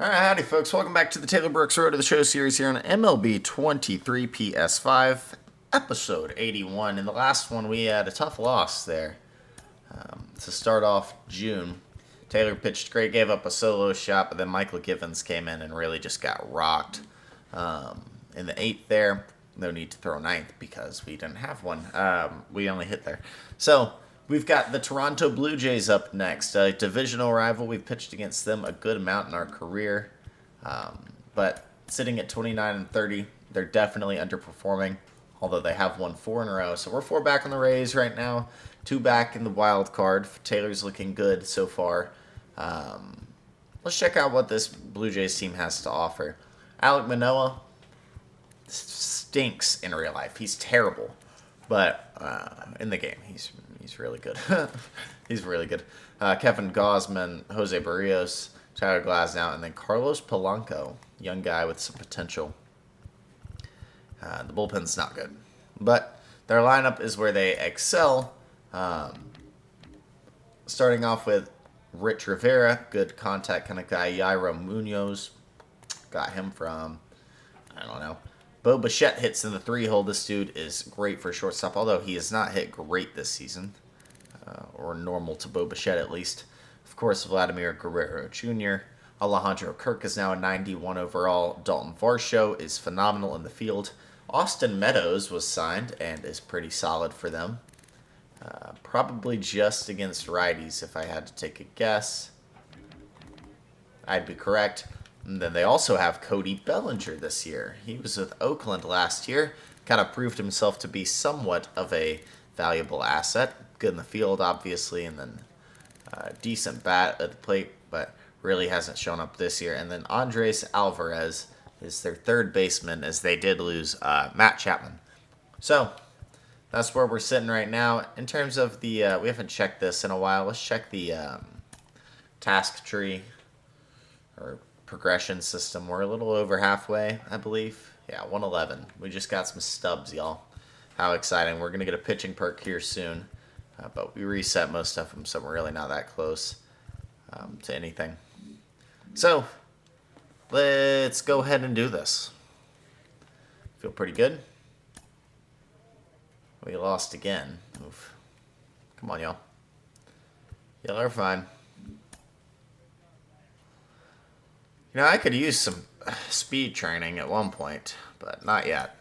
Alright, howdy folks. Welcome back to the Taylor Brooks Road to the Show series here on MLB 23 PS5, episode 81. In the last one, we had a tough loss there. To start off June, Taylor pitched great, gave up a solo shot, but then Michael Givens came in and really just got rocked. In the 8th there, no need to throw 9th because we didn't have one. We only hit there. So, we've got the Toronto Blue Jays up next, a divisional rival. We've pitched against them a good amount in our career, but sitting at 29 and 30, they're definitely underperforming, although they have won 4 in a row. So we're 4 back on the Rays right now, 2 back in the wild card. Taylor's looking good so far. Let's check out what this Blue Jays team has to offer. Alek Manoah stinks in real life. He's terrible, but in the game, he's really good. He's really good. Kevin Gausman, Jose Barrios, Tyler Glasnow, and then Carlos Polanco, young guy with some potential. The bullpen's not good, but their lineup is where they excel. Starting off with Rich Rivera, good contact kind of guy. Yairo Munoz, got him from, I don't know. Bo Bichette hits in the 3-hole. This dude is great for shortstop, although he has not hit great this season, or normal to Bo Bichette at least. Of course, Vladimir Guerrero Jr. Alejandro Kirk is now a 91 overall. Dalton Varsho is phenomenal in the field. Austin Meadows was signed and is pretty solid for them. Probably just against righties if I had to take a guess. I'd be correct. And then they also have Cody Bellinger this year. He was with Oakland last year. Kind of proved himself to be somewhat of a valuable asset. Good in the field, obviously, and then decent bat at the plate, but really hasn't shown up this year. And then Andres Alvarez is their third baseman, as they did lose Matt Chapman. So that's where we're sitting right now. In terms of the, we haven't checked this in a while. Let's check the task tree or progression system. We're a little over halfway, I believe. Yeah, 111. We just got some stubs, y'all. How exciting. We're going to get a pitching perk here soon. But we reset most of them, so we're really not that close to anything. So, let's go ahead and do this. Feel pretty good. We lost again. Oof. Come on, y'all. Y'all are fine. You know, I could use some speed training at one point, but not yet.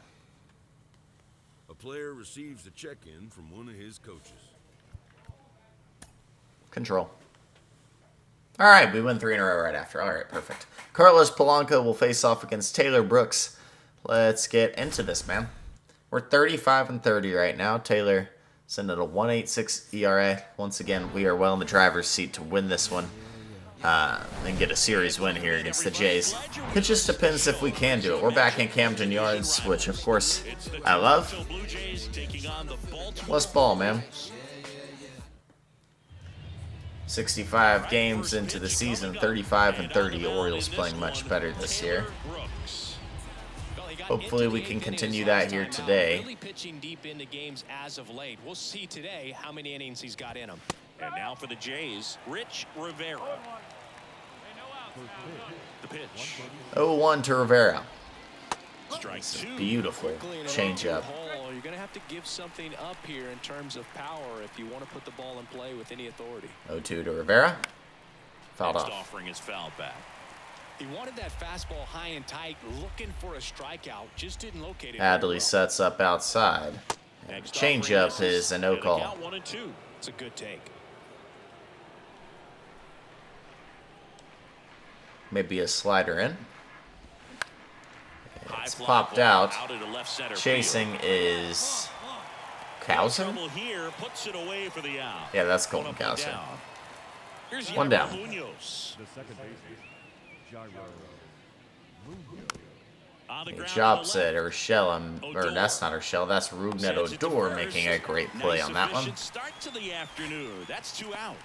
A player receives a check-in from one of his coaches. Control. All right, we win 3 in a row right after. All right, perfect. Carlos Polanco will face off against Taylor Brooks. Let's get into this, man. We're 35 and 30 right now. Taylor sitting at a 1.86 ERA. Once again, we are well in the driver's seat to win this one. And get a series win here against the Jays. It just depends if we can do it. We're back in Camden Yards, which of course I love. Let's ball, man. 65 games into the season, 35 and 30. Orioles playing much better this year. Hopefully we can continue that here today. Really pitching deep into games as of late. We'll see today how many innings he's got in him. And now for the Jays, Rich Rivera. The pitch. 0-1 to Rivera. Strike 2. Beautiful changeup. You're going to have to give something up here in terms of power if you want to put the ball in play with any authority. 0-2 to Rivera. Fouled Next off. offering is fouled back. He wanted that fastball high and tight, looking for a strikeout, just didn't locate it. Adley sets up outside. Changeup is a no call. 1-2. It's a good take. Maybe a slider in. It's High popped fly out. ball into left center Chasing field. is Cowser? Trouble here, puts it away for the out. Yeah, that's One Colton up, one Cowser. down. Here's One Yairo down. Munoz. The second baseman, Jairo Munoz. On the He ground to drops the it. left. Urshela, or that's not Urshela, that's Rugnet Sends it to Odor first. making a great play Nice on that one. efficient start to the afternoon. That's 2 out.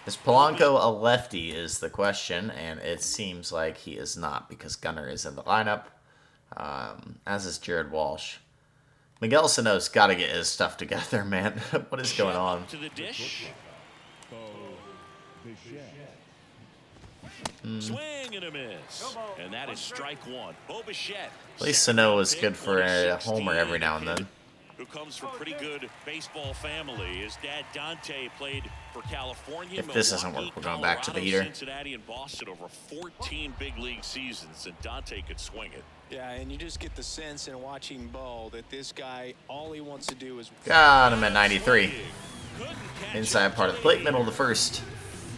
Is Polanco a lefty is the question, and it seems like he is not because Gunnar is in the lineup, as is Jared Walsh. Miguel Sano's got to get his stuff together, man. What is going on? To the dish. Bo Bichette. Swing and a miss. And that is strike one. Bo Bichette. At least Sano is good for a homer every now and then. Who comes from pretty good baseball family. His dad Dante played for California. If this doesn't work, we're going back to the heater. Cincinnati and Boston over 14 big league seasons, and Dante could swing it. Yeah, and you just get the sense in watching Bo that this guy, all he wants to do is... Got him at 93. Inside part of the plate, middle of the first.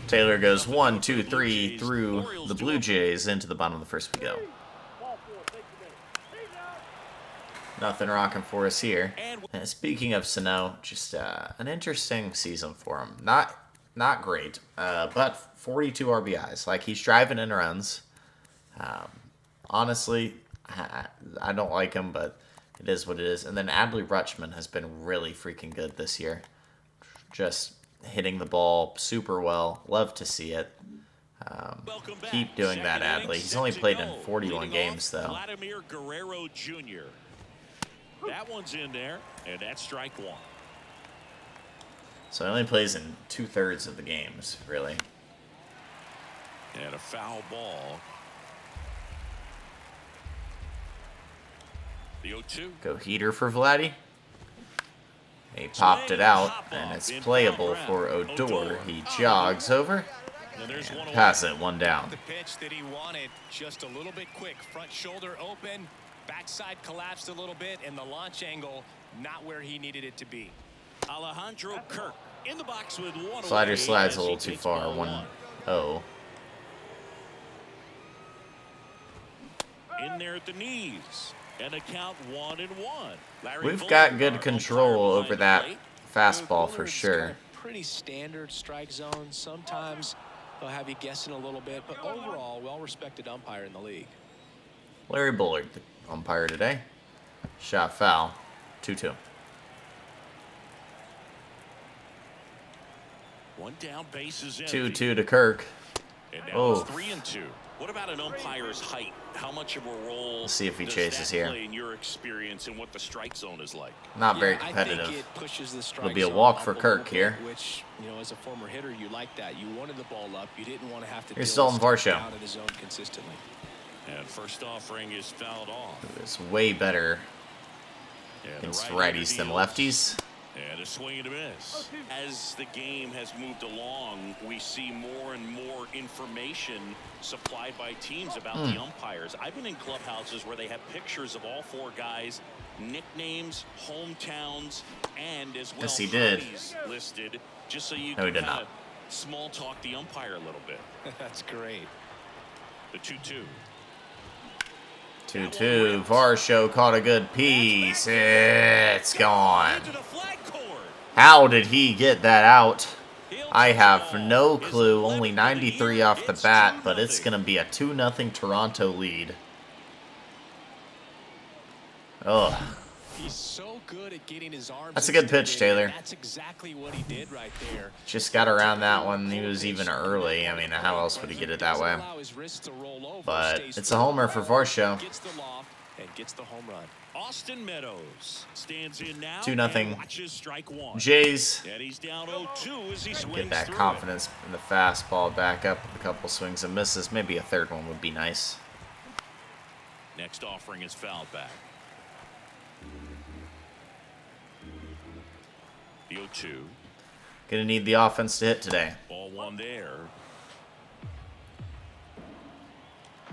Taylor goes 1, 2, 3 through the Blue Jays. Into the bottom of the first we go. Nothing rocking for us here. And speaking of Sano, just an interesting season for him. Not great, but 42 RBIs. Like, he's driving in runs. Honestly, I don't like him, but it is what it is. And then Adley Rutschman has been really freaking good this year. Just hitting the ball super well. Love to see it. Keep doing that, Adley. He's only played in 41 games, though. Vladimir Guerrero Jr. That one's in there, and that's strike one. So he only plays in 2/3 of the games, really. And a foul ball. The 0-2. Go heater for Vladdy. He popped it out, and it's playable for Odor. He jogs over and passes it one down. The pitch that he wanted, just a little bit quick. Front shoulder open, backside collapsed a little bit, and the launch angle not where he needed it to be. Alejandro Kirk in the box with one. Slider slides a little too far. 1-0. In there at the knees. And a count 1-1. We've got good control over that fastball for sure. Pretty standard strike zone. Sometimes they'll have you guessing a little bit, but overall, well-respected umpire in the league. Larry Bullard, the umpire today. Shot foul. 2-2. One down, bases in. 2-2 to Kirk. And now Oh. it's 3-2. What about an umpire's height? How much of a role Let's see if he does chases that here. play in your experience and what the strike zone is like? Not very I think competitive. it pushes the strike It'll be a zone walk up for a Kirk little here. bit, which, you know, as a former hitter, you like that. You wanted the ball up. You didn't want to have to Here's deal with Dalton stuff Varsho. down in the zone consistently. And first offering is fouled off. It's way better And the against right-hander righties than deals. lefties. And a swing and a miss. As the game has moved along, we see more and more information supplied by teams about the umpires. I've been in clubhouses where they have pictures of all four guys, nicknames, hometowns, and as well Yes, he did. hobbies listed, just so you No, he can did kind not. of small talk the umpire a little bit. That's great. The 2-2. 2-2. Varsho caught a good piece. It's gone. Into the flag cord. How did he get that out? I have no clue. Only 93 off the bat, but it's going to be a 2-0 Toronto lead. Ugh. He's so good at getting his arms. That's a good pitch, extended, Taylor. and that's exactly what he did right there. Just got around that one. He was even early. I mean, how else would he get it that way? Allow his wrists to roll over, But stays it's a homer for Varsho. Gets the loft and gets the home run. Austin Meadows stands in now 2-0 and watches strike one. Jays. And he's down 0-2 as he swings Get that through confidence in the fastball back up with a couple swings and misses. Maybe a third one would be nice. it. Next offering is fouled back. The 0-2. Gonna need the offense to hit today. Ball one there.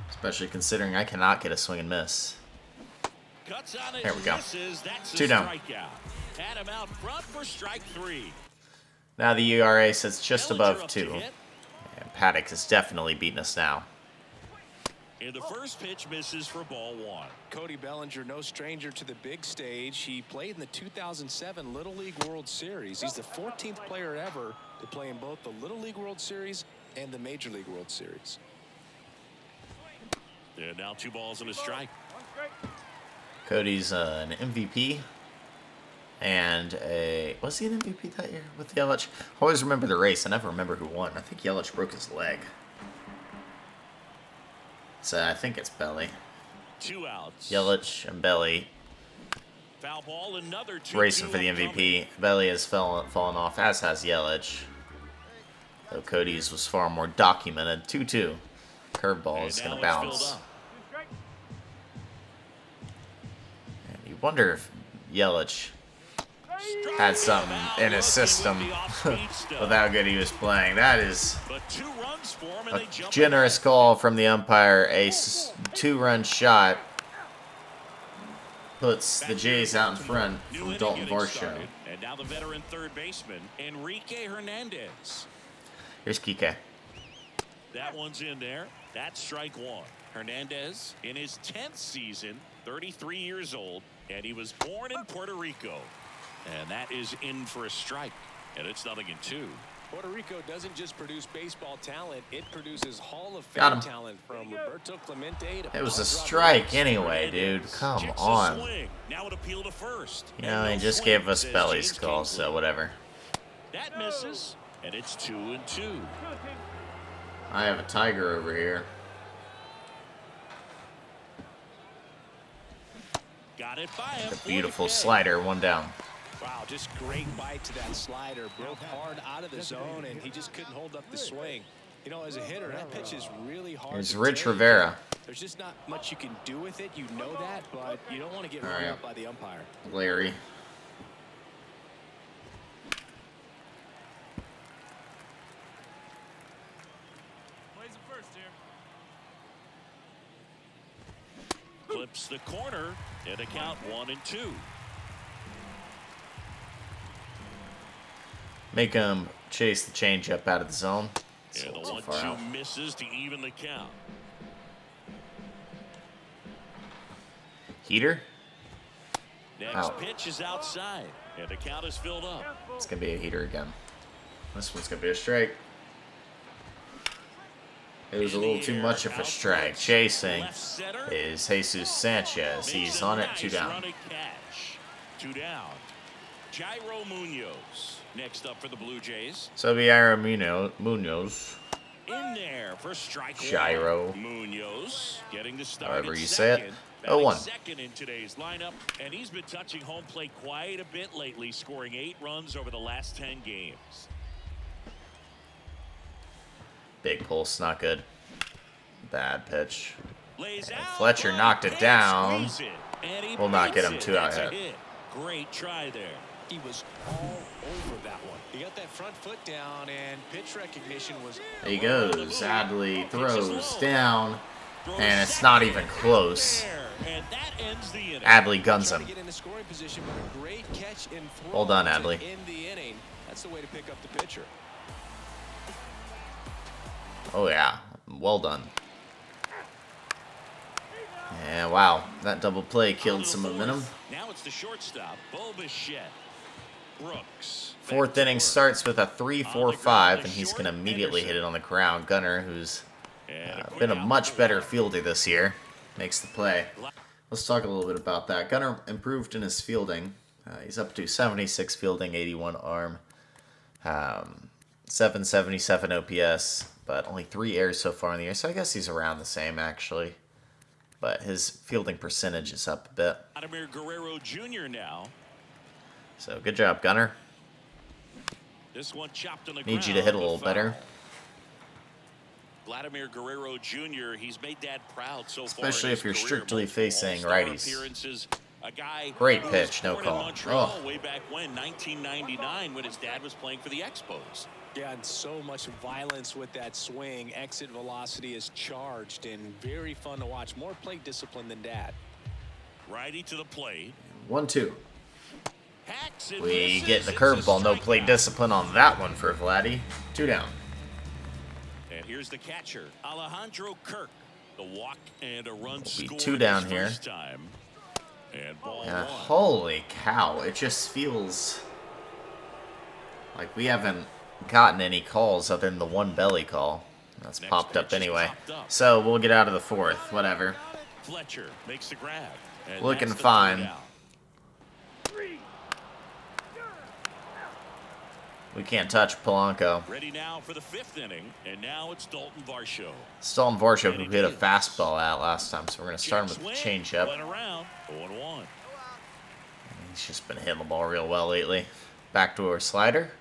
Especially considering I cannot get a swing and miss. Cuts on it. There we go. Misses. That's a 2 down. strikeout. Had him out front for strike three. Now the ERA sits just Bellinger above up to 2. hit. And Paddock is definitely beating us now. And the first pitch misses for ball one. Cody Bellinger, no stranger to the big stage. He played in the 2007 Little League World Series. He's the 14th player ever to play in both the Little League World Series and the Major League World Series. And now 2 balls and a strike. Cody's an MVP. And was he an MVP that year with Yelich? I always remember the race. I never remember who won. I think Yelich broke his leg. So I think it's Belly. 2 outs. Yelich and Belly Foul ball, another 2-2 racing for the MVP. Belly has fallen off, as has Yelich. Though Cody's was far more documented. 2-2. Curveball is And going to now it's bounce. filled up. And you wonder if Yelich had something in his system with how good he was playing. That is But 2 runs for him, and a they jump generous ahead. call from the umpire. A 2-run shot puts the Jays out in front New from inning Dalton getting Varsho. started, and now the veteran third baseman, Enrique Hernandez. Here's Kike. That one's in there. That's strike 1. Hernandez in his 10th season, 33 years old, and he was born in Puerto Rico. And that is in for a strike, and it's 0-2. Puerto Rico doesn't just produce baseball talent, it produces Hall of Got Fame him. talent from Roberto Clemente to It was a Pablo strike Rodriguez. anyway, dude. Come Checks the on. swing. Now it appeal to first. You know, And he no just swing, gave us says Belly's James call, Kingsley. so whatever. That misses, and it's 2-2. I have a tiger over here. Got it by him. A beautiful 40K. slider, 1 down. Wow, just great bite to that slider. Broke hard out of the zone, and he just couldn't hold up the swing. You know, as a hitter, that pitch is really hard Here's to Rich take. Rivera. There's just not much you can do with it. You know that, but you don't want to get run All right. up by the umpire. Larry. Clips the corner, and a count 1-2. Make him chase the changeup out of the zone. It's a And the little too far out. 1-2 misses to even the count. Heater? Next Out. pitch is outside, and the count is filled up. It's going to be a heater again. This one's going to be a strike. It was a little too much of a strike. Chasing is Jesus Sanchez. He's on it, 2 down. Catch. 2 down. Jairo Munoz next up for the Blue Jays. So be Ira Munoz. In there for strike 1. Jairo. Munoz getting the start. However at you say it. second. 0-1. Batting second in today's lineup, and he's been touching home plate quite a bit lately, scoring 8 runs over the last 10 games. Big pulse, not good. Bad pitch. Lays And out, Fletcher knocked it can't down. squeeze it, and he Will not get beats him it. 2 out That's a yet. hit. Great try there. He was all over that one. He got that front foot down, and pitch recognition was. There he goes. Adley throws down, and it's not even close. And that ends the inning. Adley guns Trying him. to get in the scoring position, but a great catch and throw. Well done, to Adley. end the inning. That's the way to pick up the pitcher. Oh yeah, well done. Yeah, wow, that double play killed some momentum. Now it's the shortstop, Bo Bichette. Brooks. 4th inning starts with a 3-4-5, and he's going to immediately hit it on the ground. Gunner, who's been a much better fielder this year, makes the play. Let's talk a little bit about that. Gunner improved in his fielding. He's up to 76 fielding, 81 arm, 777 OPS, but only 3 errors so far in the year, so I guess he's around the same, actually. But his fielding percentage is up a bit. Vladimir Guerrero Jr. now. So good job, Gunner. This one chopped on the Need you ground to hit a with little foul. better. Vladimir Guerrero Jr. He's made Dad proud so far. Especially in if his you're career. strictly Multiple facing All-Star righties. appearances. A guy Great who pitch, was no born call. In Montreal Oh. way back when, 1999, when his dad was playing for the Expos. Yeah, and so much violence with that swing. Exit velocity is charged and very fun to watch. More plate discipline than Dad. Righty to the plate. 1-2. Hacks and We misses. get the It's a curveball. No plate strikeout. discipline on that one for Vladdy. 2 down. And here's the catcher, Alejandro Kirk. The walk and a run Will be scored 2 down his here. first time. And ball Yeah, 1. holy cow. It just feels like we haven't gotten any calls other than the one belly call. That's Next popped up pitch is anyway. popped up. So we'll get out of the 4th. Whatever. Fletcher makes the grab. And Looking that's the fine. 3rd out. We can't touch Polanco. Ready now for the 5th inning, and now it's Dalton Varsho. It's Dalton Varsho who hit a fastball out last time, so we're going to start him Check with the swing, changeup. went around, 0-1. He's just been hitting the ball real well lately. Back to our slider.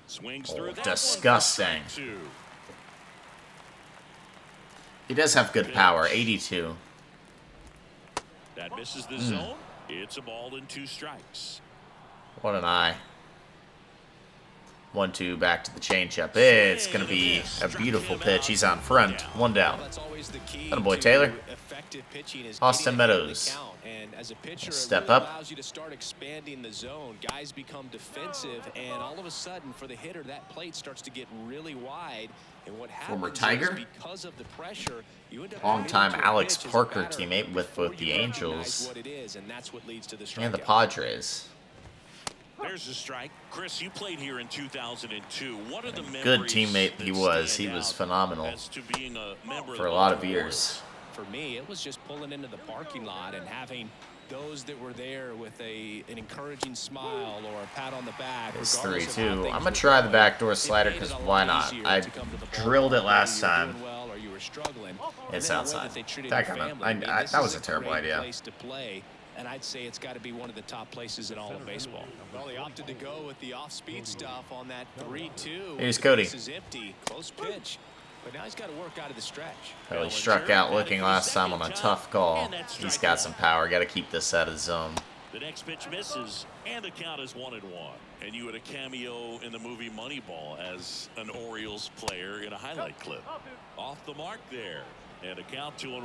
Swings Oh, through that disgusting. one for strike 2. He does have good power, 82. That misses the zone. It's a ball and 2 strikes. What an eye. 1-2 back to the changeup. It's going to be a beautiful pitch. He's on front. 1 down. Attaboy, Taylor. Austin Meadows. Step up. Allows you to start expanding the zone. Guys become defensive, and all of a sudden, for the hitter, that plate starts to get really wide. And what happens Former Tiger. is because of the pressure, you end up Longtime committing to a Alex pitch as a Parker batter teammate with before both the you recognize Angels what it is, and that's what leads to the and the strikeout. Padres. There's a strike. Chris, you played here in 2002. What are the Good memories teammate he that was. stand He was out phenomenal as to being a member for a the lot of Baltimore years. For me, it was just pulling into the parking lot and having those that were there with an encouraging smile or a pat on the back. It's regardless of how 3-2. things I'm going were to try the going. backdoor It slider made it because a lot why not? easier I to come to the drilled it ballpark last whether you were time. doing well or you were struggling. It's And then the way outside. that they treated That your kinda- family. I mean, this that is was a terrible great idea. place to play, and I'd say it's got to be one of the top places in all of baseball. Well, they opted to go with the off-speed stuff on that 3-2. Here's The Cody. base is empty. Close pitch. But now he's got to work out of the stretch. Well, he struck out looking last time on a tough call. He's got some power. Got to keep this out of zone. The next pitch misses, and the count is 1-1. And you had a cameo in the movie Moneyball as an Orioles player in a highlight clip. Off the mark there, and a count 2-1.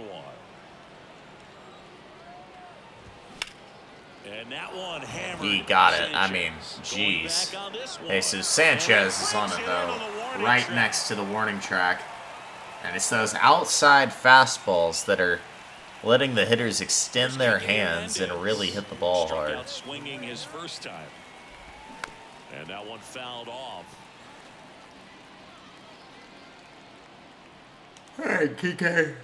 And that one hammered. He got it. I Sanchez. mean, Going jeez. back on this one. Jesus Sanchez is on it, though. Right next to the warning track. And it's those outside fastballs that are letting the hitters extend their hands and really hit the ball Struck hard. out swinging his first time. And that one fouled off. Hey, Kike.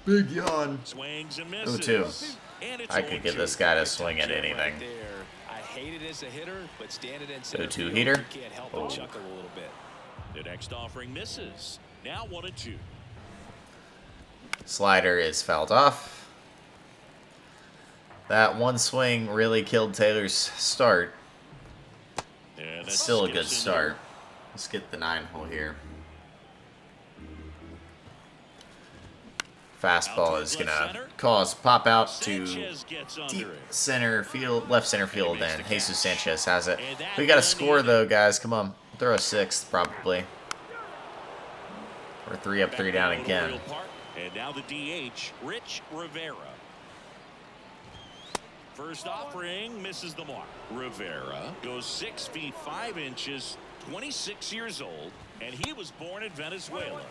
Big yawn. Swings and misses. 0-2. And it's I could get this guy to swing at Right anything. there. I hate it as a hitter, but standing in 0-2 center field, heater. you can't help but chuckle a little bit. The next offering misses. Now 1-2. Slider is fouled off. That one swing really killed Taylor's start. And that Still a skips good into start. Let's get the 9-hole here. Fastball is gonna cause pop out to Sanchez gets under deep it. center field, left center field, and Jesus Sanchez has it. We got to score though, guys. Come on, throw a 6th probably. We're 3 up, 3 down again. Memorial Park. And now the DH, Rich Rivera. First offering misses the mark. Rivera goes 6 feet 5 inches, 26 years old, and he was born in Venezuela.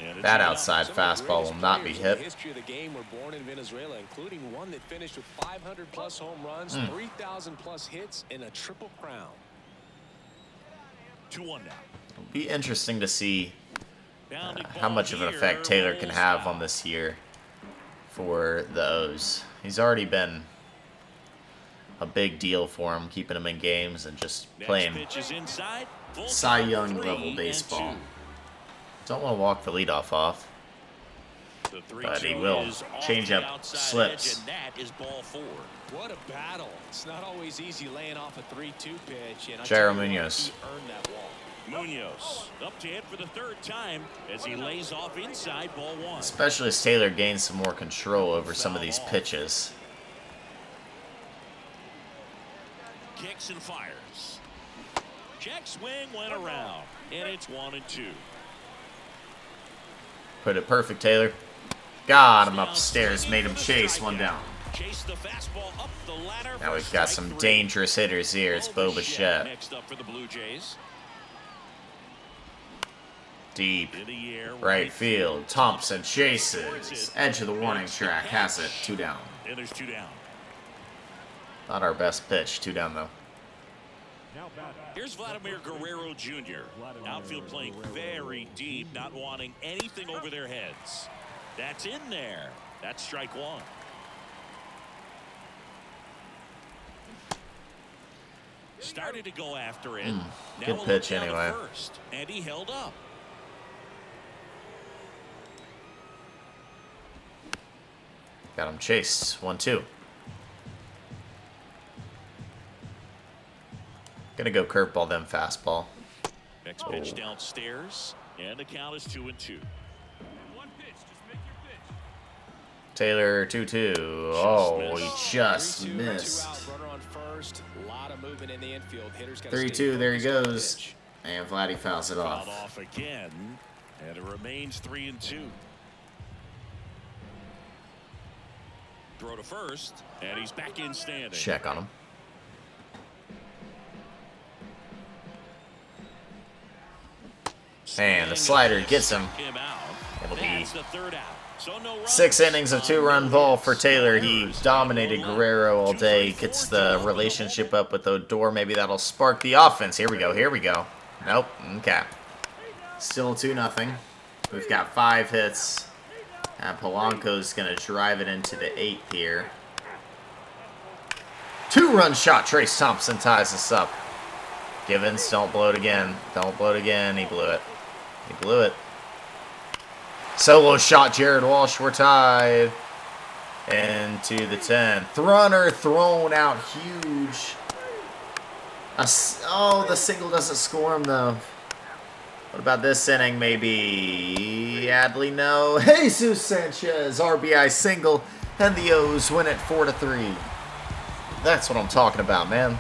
And it's That all outside Some of the fastball will greatest not be players in the hit. history of the game were born in Venezuela, including one that finished with 500+ home runs, 3,000+ hits, and a triple crown. 2-1 now. It'll be interesting to see Bounding how ball much of an here, effect Taylor can rolls have out. on this year for the O's. He's already been a big deal for him, keeping him in games and just Next playing pitch is inside. Full Cy count, Young 3 level and baseball. 2. Don't want to walk the leadoff off. The But he 3-2 will. is off Change the up outside slips. edge, and that is ball 4. What a battle. It's not always easy laying off a 3-2 pitch. And I Jairo tell you what, Munoz. he earned that walk. Munoz up to hit for the 3rd time as he lays off inside ball 1. Especially as Taylor gains some more control over some of these pitches. Kicks and fires. Check swing went around, and it's 1-2. Put it perfect, Taylor. Got him upstairs, made him chase 1 down. Chase the fastball up the ladder. Now for we've got strike some 3. dangerous hitters here. It's Bo Bichette. Next up for the Blue Jays. Deep In the air, right field. Thompson chases. Edge of the warning track. Has it. 2 down. And there's 2 down. Not our best pitch. 2 down, though. Here's Vladimir Guerrero Jr. Outfield playing very deep, not wanting anything over their heads. That's in there. That's strike 1. Started to go after it. Good pitch anyway. First, and he held up. Got him chased. 1-2. Gonna go curveball, then fastball. Next pitch downstairs, and the count is 2-2. Taylor 2-2. Oh, he just 3-2, missed. 2 out, runner on first. A lot of movement in the infield. Hitters gotta 3-2. stay There he focused on the goes. pitch. And Vladdy fouls it Fouled off. off again, and it remains 3-2. Throw to first, and he's back in standing. Check on him. And the slider gets him. It'll be That's the third out. So no runs 6 innings of 2-run on ball no for hits. Taylor. He Players dominated on the Guerrero all 2 day. for Gets 4 the to open relationship up with Odor. Maybe that'll spark the offense. Here we go. Here we go. Nope. Okay. Still 2-0. We've got 5 hits. And Polanco's going to drive it into the 8th here. 2-run shot. Trayce Thompson ties us up. Givens, don't blow it again. Don't blow it again. He blew it. He blew it. Solo shot, Jared Walsh. We're tied. Into the 10th. Runner thrown out huge. Oh, the single doesn't score him, though. What about this inning? Maybe Adley? No. Jesus Sanchez, RBI single. And the O's win it 4-3. That's what I'm talking about, man.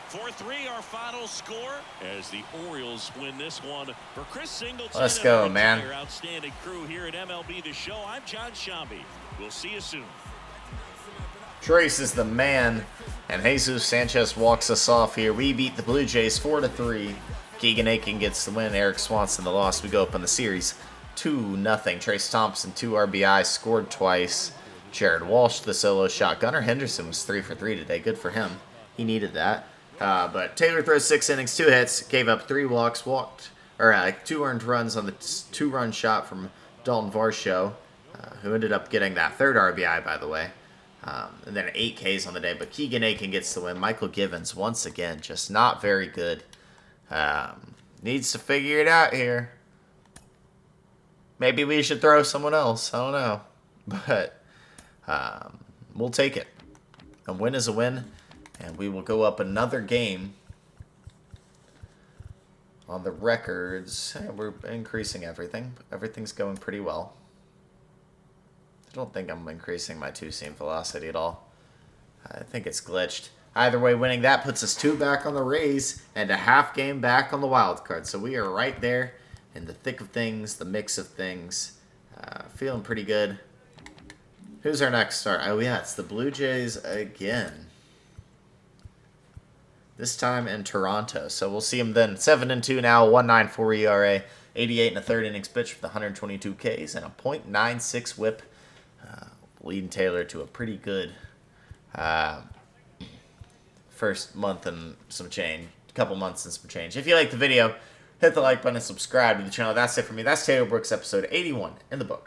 4-3, our final score, as the Orioles win this one. For Chris Singleton, Let's and go, the man. entire outstanding crew here at MLB The Show, I'm John Shambi. We'll see you soon. Trayce is the man, and Jesus Sanchez walks us off here. We beat the Blue Jays 4-3. Keegan Aiken gets the win. Eric Swanson the loss. We go up in the series 2-0. Trayce Thompson 2 RBI, scored twice. Jared Walsh the solo shot. Gunnar Henderson was 3 for 3 today. Good for him. He needed that. But Taylor throws 6 innings, 2 hits, gave up 3 walks, 2 earned runs on the 2-run shot from Dalton Varsho, who ended up getting that 3rd RBI, by the way. And then 8 Ks on the day. But Keegan Aiken gets the win. Michael Givens, once again, just not very good. Needs to figure it out here. Maybe we should throw someone else. I don't know. But we'll take it. A win is a win. And we will go up another game on the records. We're increasing everything. Everything's going pretty well. I don't think I'm increasing my 2-seam velocity at all. I think it's glitched. Either way, winning that puts us 2 back on the Rays and a half game back on the wild card. So we are right there in the thick of things, the mix of things. Feeling pretty good. Who's our next start? Oh, yeah, it's the Blue Jays again. This time in Toronto. So we'll see him then. 7-2 now, 1.94 ERA, 88 and a third innings pitched with 122 Ks and a .96 WHIP, leading Taylor to a pretty good first month and some change, couple months and some change. If you like the video, hit the like button and subscribe to the channel. That's it for me. That's Taylor Brooks, episode 81 in the book.